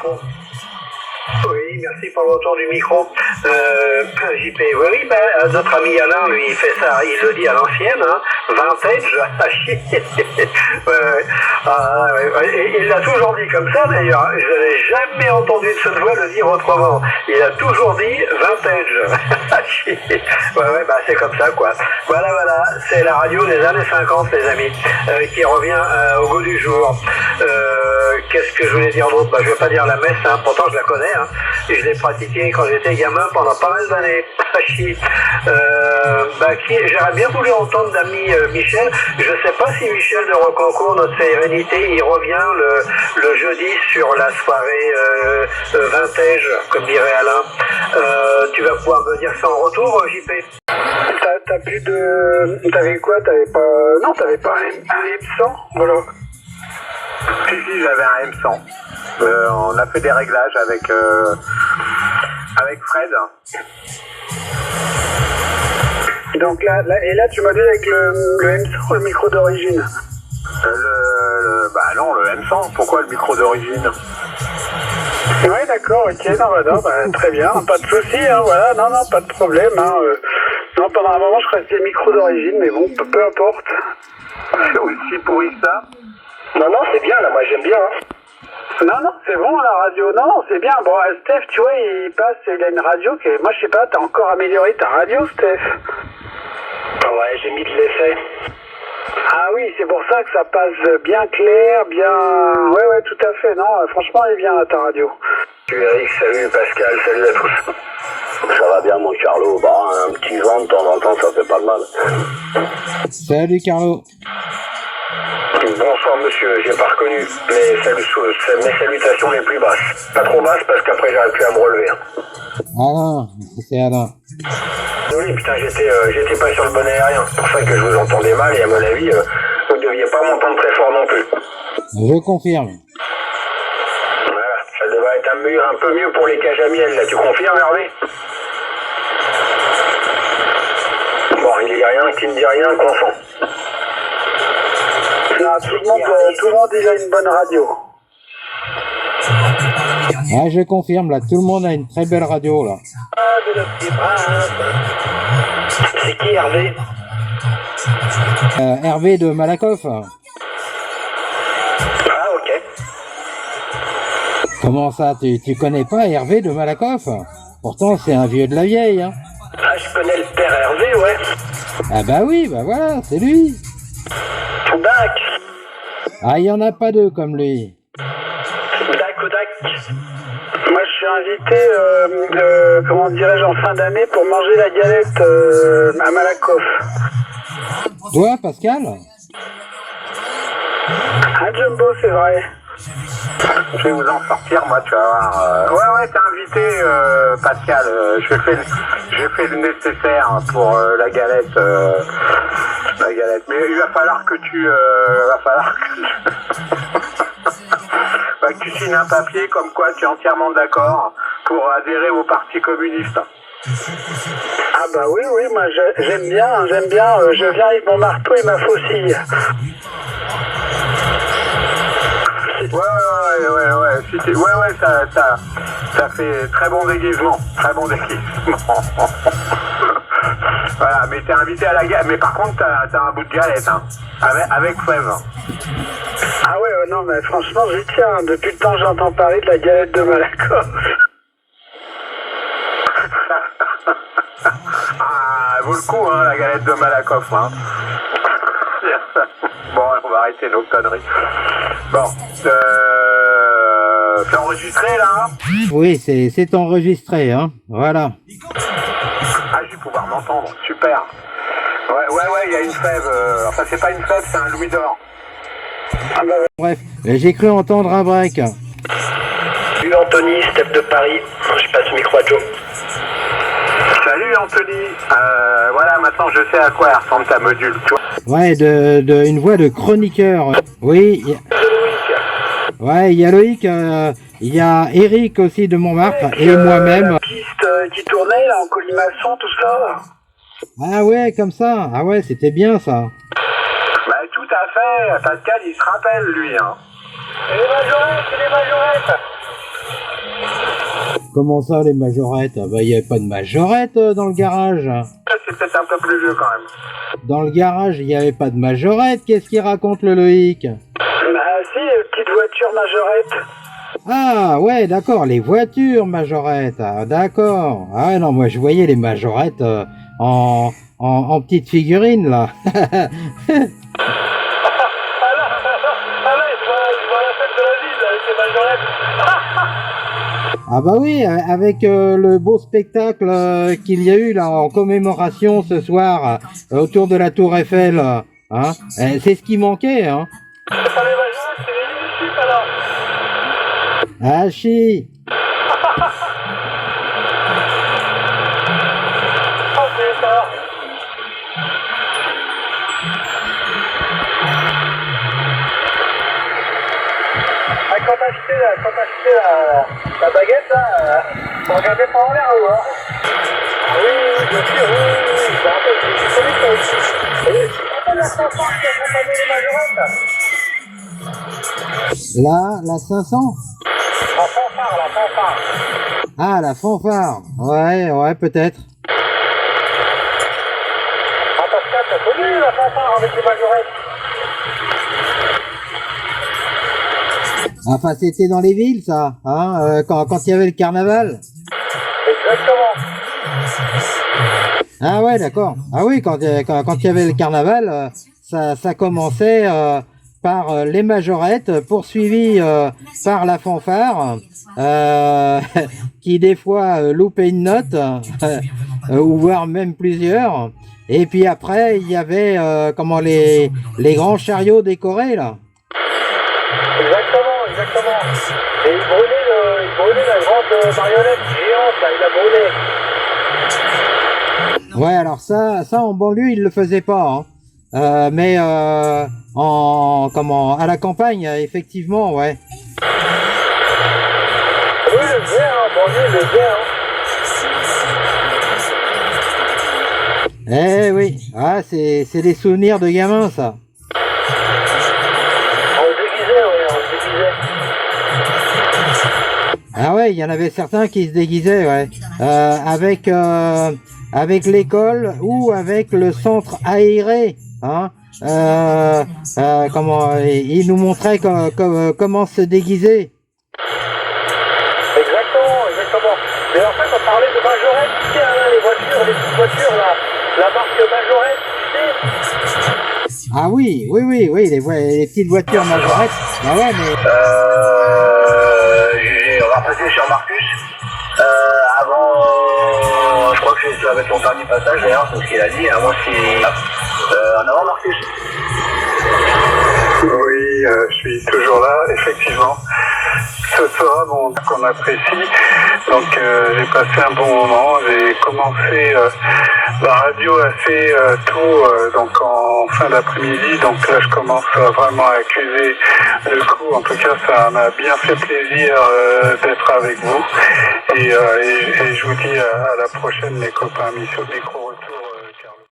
micro. Oui, merci pour le retour du micro. JP, oui, notre ami Alain, lui, il fait ça, il le dit à l'ancienne, hein, vintage, il l'a toujours dit comme ça d'ailleurs, je n'ai jamais entendu de cette voix le dire autrement. Il a toujours dit vintage. C'est comme ça quoi. Voilà, c'est la radio des années 50 les amis, qui revient au goût du jour. Qu'est-ce que je voulais dire d'autre? Je vais pas dire la messe, hein, pourtant je la connais, hein, et je l'ai pratiquée quand j'étais gamin pendant pas mal d'années. J'aurais bien voulu entendre d'ami Michel. Je sais pas si Michel de Rocancourt, notre sérénité, il revient le jeudi sur la soirée vintage, comme dirait Alain. Tu vas pouvoir me dire ça en retour, JP? T'as plus de... T'avais quoi? T'avais pas... Non, t'avais pas un M100? Voilà. Si, j'avais un M100. On a fait des réglages avec Fred. Donc là, tu m'as dit avec le M100 ou le micro d'origine? Non, le M100. Pourquoi le micro d'origine? Ouais, d'accord, ok, très bien, pas de souci, hein, voilà, non, pas de problème, hein, non, pendant un moment, je restais micro d'origine, mais bon, peu importe. C'est aussi pourri que ça? Non, c'est bien, là, moi, j'aime bien, hein. Non, c'est bon, la radio, non, c'est bien, bon, Steph, tu vois, il a une radio qui, moi, je sais pas, t'as encore amélioré ta radio, Steph? Ouais, j'ai mis de l'effet. Ah oui, c'est pour ça que ça passe bien clair, bien... Ouais, tout à fait, non, franchement, elle est bien, ta radio. Salut Eric, salut Pascal, salut à tous. Ça va bien, mon Carlo, un petit vent de temps en temps, ça fait pas de mal. Salut Carlo. Bonsoir monsieur, j'ai pas reconnu, mes salutations les plus basses. Pas trop basses parce qu'après j'aurais pu à me relever. Alain, c'est Alain. Oui, putain, j'étais pas sur le bon aérien, c'est pour ça que je vous entendais mal et à mon avis, vous ne deviez pas m'entendre très fort non plus. Je confirme. Voilà, ça devrait être un peu mieux pour les cages à miel, là, tu confirmes Hervé? Bon, il dit rien, qui ne dit rien, consent. Non, tout le monde il a une bonne radio. Ah, je confirme, là, tout le monde a une très belle radio, là. C'est qui, Hervé? Hervé de Malakoff. Ah, ok. Comment ça, tu connais pas Hervé de Malakoff? Pourtant, c'est un vieux de la vieille, hein. Ah, je connais le père Hervé, ouais. Ah bah oui, voilà, c'est lui. Dac. Ah, il y en a pas deux comme lui. Dac. Moi, je suis invité, comment dirais-je, en fin d'année pour manger la galette à Malakoff. Toi, Pascal? Un jumbo, c'est vrai. Je vais vous en sortir, moi, tu vas voir. Ouais, t'es invité, Pascal. J'ai fait le nécessaire pour la galette. Mais il va falloir que tu signes un papier comme quoi tu es entièrement d'accord pour adhérer au Parti communiste. Ah bah oui, moi j'aime bien, je viens avec mon marteau et ma faucille. Ouais, ça fait très bon déguisement. Voilà, mais t'es invité à la galette. Mais par contre, t'as un bout de galette, hein, avec fève. Ah ouais, non, mais franchement, j'y tiens. Depuis le temps, j'entends parler de la galette de Malakoff. Ah, elle vaut le coup, hein, la galette de Malakoff, hein. Bon, on va arrêter nos conneries. Bon, c'est enregistré, là? Oui, c'est enregistré, hein, voilà. Ah, je vais pouvoir m'entendre, super. Ouais, il y a une fève, enfin c'est pas une fève, c'est un louis d'or. Ah bah, Bref, j'ai cru entendre un break. Salut Anthony, Steph de Paris, je passe le micro à Joe. Salut Anthony, voilà maintenant je sais à quoi ressemble ta module, tu vois. Ouais, une voix de chroniqueur. Oui. Ouais, il y a Loïc, il y a Eric aussi de Montmartre et moi-même. La piste qui tournait là en colimaçon, tout ça. Ah ouais, comme ça. Ah ouais, c'était bien ça. Bah tout à fait, Pascal il se rappelle lui, hein. C'est les majorettes. Comment ça, les majorettes? Ah bah, il n'y avait pas de majorette dans le garage. C'est peut-être un peu plus vieux quand même. Dans le garage, il n'y avait pas de majorette. Qu'est-ce qu'il raconte le Loïc? Bah si, petite voiture majorette. Ah ouais, d'accord, les voitures majorettes. Ah, d'accord. Ah non, moi je voyais les majorettes en petites figurines là. Ah là, je vois la fête de la ville avec les majorettes. Ah bah oui, avec le beau spectacle qu'il y a eu là en commémoration ce soir autour de la Tour Eiffel, hein, c'est ce qui manquait, hein. C'est pas les majorettes, c'est les municipes alors. Ah chi. Oh putain. Ah, quand t'as acheté la baguette là, faut regarder pas en l'air ou hein. Ah oui, bien sûr, oui. Je me rappelle, je connais ça aussi. Et tu te rappelles la chanson qui accompagnait les majorettes là? La 500. La fanfare. Ah, la fanfare. Ouais, peut-être. Ah Pascal, t'as connu la fanfare avec les majorettes? Enfin, c'était dans les villes, ça, hein, quand il y avait le carnaval. Exactement. Ah ouais, d'accord. Ah oui, quand il y avait le carnaval, ça commençait par les majorettes, poursuivi par la fanfare, qui des fois loupait une note, ou voire même plusieurs. Et puis après, il y avait les grands chariots décorés là. Exactement. Et il brûlait la grande marionnette géante, là, il a brûlé. Ouais, alors ça en banlieue, ils le faisaient pas, hein. Mais à la campagne, effectivement, ouais. Oui, le faisait, hein, banlieue, le faisait, hein. Eh oui, ah, c'est des souvenirs de gamins, ça. On se déguisait. Ah ouais, il y en avait certains qui se déguisaient, ouais. Avec l'école ou avec le centre aéré, hein. Ils nous montraient comment se déguiser. Exactement. Mais en fait, on parlait de majorette, tu sais, hein, les petites voitures, là, la marque majorette, tu sais. Ah oui, les petites voitures majorettes. Ah ouais, mais... On va passer sur Marcus. Avant, je crois que ça va être ton dernier passage d'ailleurs, c'est ce qu'il a dit. Moi, c'est en avant, Marcus. Oui, je suis toujours là, effectivement. Ce soir, donc, on apprécie. Donc, j'ai passé un bon moment. J'ai commencé la radio assez tôt, donc en fin d'après-midi. Donc là, je commence vraiment à accuser le coup. En tout cas, ça m'a bien fait plaisir d'être avec vous. Et je vous dis à la prochaine, les copains mis sur le micro.